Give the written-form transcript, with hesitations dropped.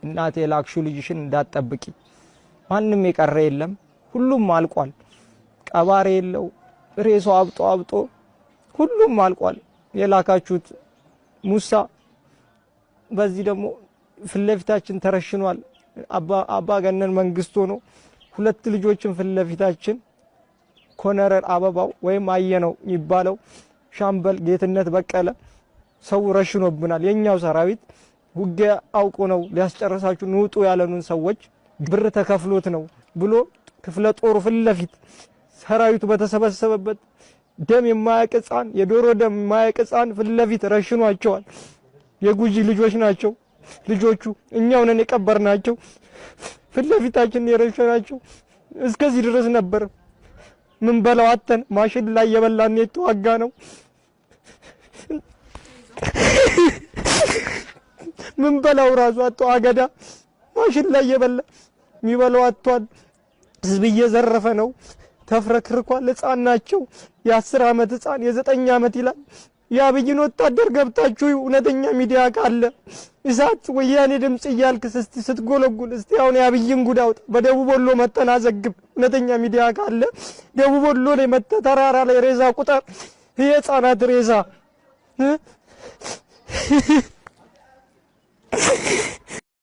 እናቴ ላክሹ ልጅሽን እንዳትጠብቂ ማንንም የቀረ የለም ሁሉም አልቋል ቀባሪ የለው ሬሶ አብጦ ሁሉም አልቋል የላካችሁት ሙሳ በዚህ ደግሞ ፍለፊታችን ተረሽኗል አባ ገነን መንግስቱ ነው ሁለት ልጆችን ፍለፊታችን ኮነረር አበባው ወይም አየነው የሚባለው ሻምበል ጌትነት በቀለ ሰው ረሽኖብናል የኛው ሰራዊት ውጊያ አውቆ ነው ሊያስጨርሳችሁ ንውጡ ያለኑን ሰዎች ብር ተከፍሎት ነው ብሎ ክፍለ ጦር ፍለፊት ሰራዊቱ በተሰበሰበበት ደም የማያቀጻን የዶሮ ደም የማያቀጻን ፍለፊት ረሽኗቸዋል የጉጂ ልጆች ናቸው ልጆቹ እኛው ነን የቀበርናቸው ፍለፊታችን የረሽናቸው እስከዚህ ድረስ ነበር ምን በላው አተን ማሽን ላይ የበላን የተዋጋ ነው ምን በላው ራሱ አጥቶ አገዳ ማሽን ላይ የበላ የሚበላው አጥቷል ህዝብ እየዘረፈ ነው ተፍረክርኳል ህፃን ናቸው የ10 አመት ህፃን የ9 አመት ይላል ያብይን ወታደር ገብታችሁ እውነተኛ ሚዲያ ካለ እሳት ወያኔ ድምጽ ይያልክስ እስቲ ስትጎለጉል እስቲ አሁን ያብይን ጉዳው በደቡብ ወሎ መተናዘግብ እውነተኛ ሚዲያ ካለ ደቡብ ወሎ ላይ ተራራ ላይ ሬዛ ቁጥር የህፃናት ሬዛ